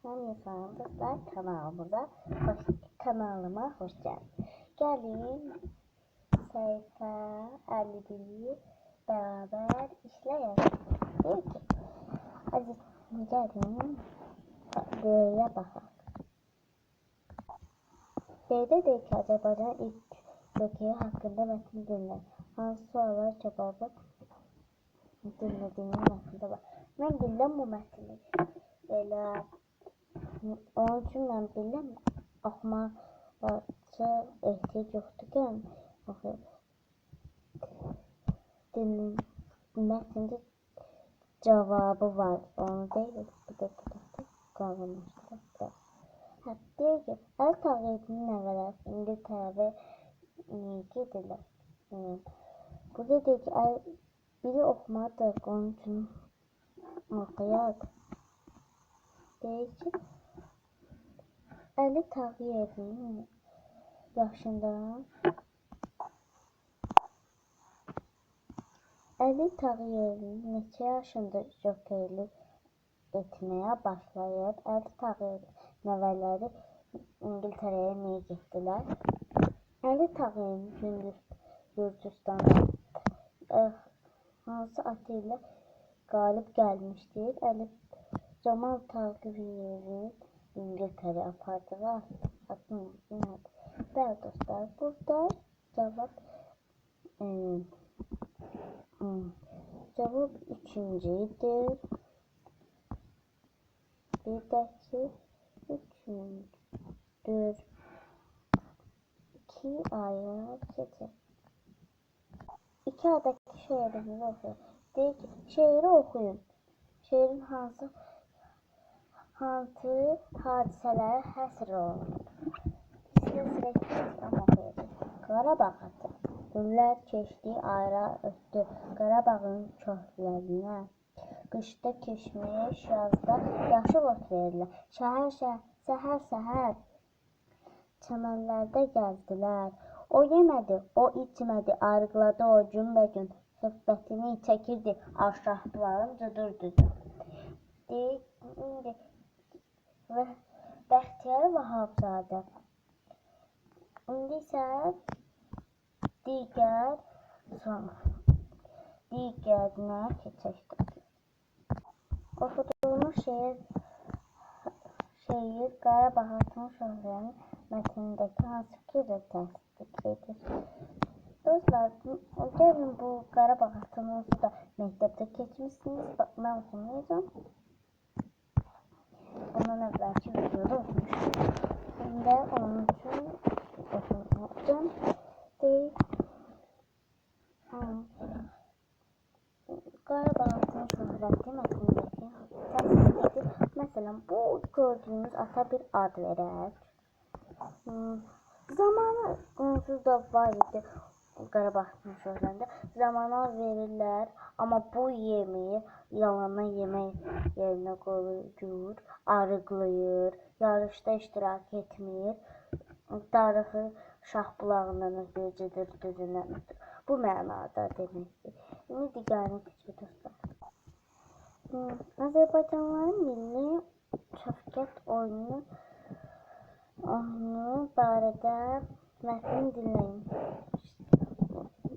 Merhaba dostlar, kanalıma hoş geldiniz. Gelin sayfa 51'i beraber işleyelim. Diyor ki, hadi gelin D'ye bakalım. D'de de ki Azərbaycan ilk bölgesi hakkında metin dinle. Hansı sorular cevabı dinlediğinin hakkında var. Ben bildim bu metni. Elə onun üçün mən biləm, oxumağa ehtiyac yoxdur ki, mətndə cavabı var, onu deyil, bir də qalınmışdır. Deyir ki, Əli Tağıyevin nəvələri İngiltərədə gedirlər. Burada deyir ki, biri oxumadır, onun üçün oxuyaq. Deyir ki, Əli Tağıyevin neçə yaşında jokerlik etməyə başlayıb? Əli Tağıyevin nəvələri İngiltərəyə niyə getdilər? Əli Tağıyev Gürcüstanda hansı atı ilə qalib gəlmişdir? Camal Tağıyevi İngiltərəyə apardığı atın adı. Bəli dostlar, burada cevap üçüncüydür. Bir də ki, üçüncüdür. 2 aya keçir. 2 adakı şeirimizi oxuyun. Deyir ki, şeiri oxuyun. Şeirin hansı hadisələrə həsr olunur? Silsiləsini oxuyacaq. Qarabağ atı. Günlər keçdi, aylar ötdü. Qarabağın çöhlərinə. Qışda keçmiş, yazda yaşıl ot verirlər. Səhər çəmənlərdə gəzdilər. O yemədi, o içmədi, arıqladı o günbəgün. Söhbətini çəkirdi, aşrafların cıdır-cıdır. Və Bəxtiyar Vahabzadə. İndi isə digərinə keçəkdir. Oxuduğumuz şeir Qarabağ atının şöhrənin mətnindəki hansı fikirlə təsdiq edir? Dostlar, gəlin bu Qarabağ atını da məktəbdə keçmişsiniz. Mən oxumayacağım. Bundan əvvəlki videoda oxumuşum. Şimdi onun üçün oxumayacağım. Qarabağ atının şöhrəti mətnindəki təsdiq edir. Məsələn, bu gördüyünüz ata bir ad verək. Zamanı onsuz da var idi Qarabağ atının şöhrətində. Zamana verirlər, amma bu yemir, yalandan yemək yerinə qoyur, arıqlayır, yarışda iştirak etmir, darıxır, Şahbulağından ötürü cıdır düzündən ötürü. Bu mənada deməkdir. İndi digərinə keçək dostlar. Azərbaycanlıların milli şəfqət oyunu barədə mətni dinləyin.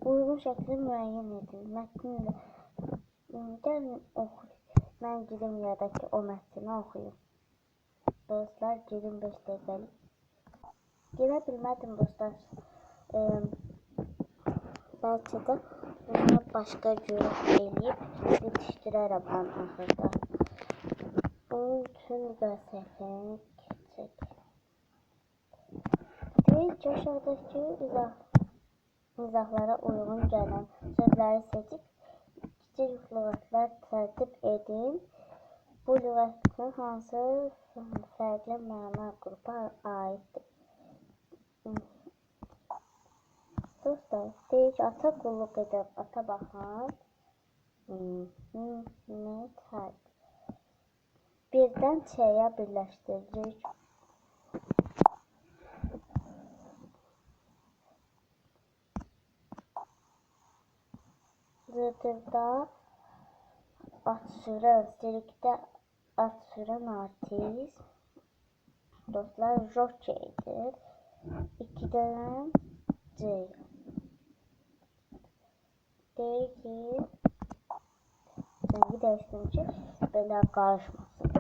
Uyğun şəkli müəyyən edin. Mətni gəlin oxuyun. Mən girim yadakı o mətni oxuyum. Dostlar, girim 5 dəqiqəlik. Girə bilmədim dostlar. Bəlkə də bunu başqa cür eləyib bitişdirərəm ən axırda. Bunun üçün səhifəni keçək. Deyir ki, aşağıdakı izahlara uyğun gələn sözləri seçib kiçik lüğətlər tərtib edin. Bu lüğətin hansı fərqli məna qrupa aiddir? Dostlar, deyir ki, ata qulluq edib, ata baxan birdən çəyə birləşdiririk. Zırdırda at sürən, sirkdə at sürən artist. dostlar Roche'dir. 2'den C. Deyir ki rengi değiştirin ki belə qarışmasın.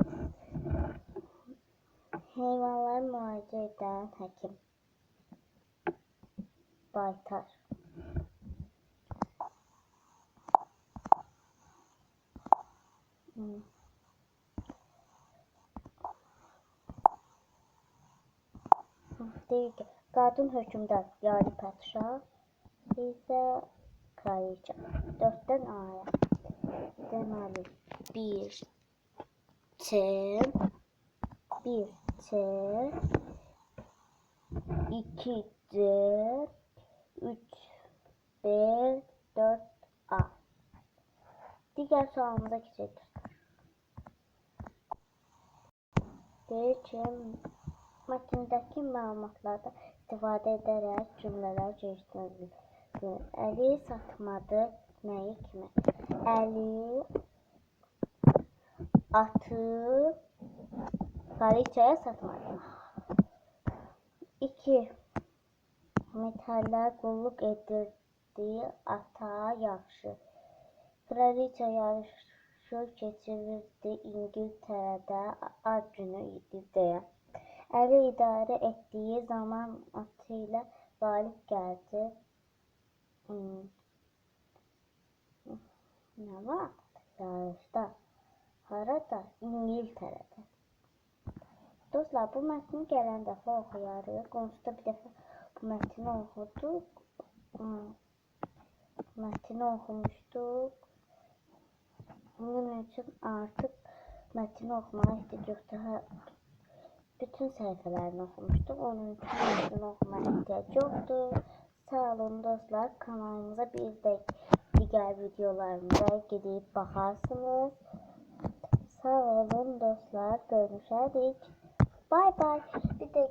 Heyvanları müalicə edən həkim. Baytar. Deyir ki, qadın hökmdar yani padşah, isə kraliça. 4'dən A'ya. Deməli, 1 T 2 D 3 B 4 A. Digər sualımıza keçək. Deyir ki, mətndəki məlumatlardan istifadə edərək cümlələr gelişdirilir. Əli satmadı nəyi kimi? Əli atı kraliçaya satmadı. 2. Metallər qulluq edirdiyi ata yaxşı. Kraliça yarışı keçirirdi İngiltərədə ad günü idi deyə. Əli idarə etdiyi zaman atı ilə qalib gəldi. Nə var? Yarışda. Harada? İngiltərədə. Dostlar, bu mətni gələn dəfə oxuyarıq. Qonşuda bir dəfə bu mətni oxuduq. Mətni oxumuşduq. Bunun üçün artıq mətni oxumağa ehtiyac yoxdur. Bütün səhifələrini oxumuşduq. Onun üçün mətni oxumağa ehtiyac yoxdur. Sağ olun dostlar. Kanalımıza bir də digər videolarımıza gedib baxarsınız. Sağ olun dostlar. Görüşərik. Bye bye. Bir de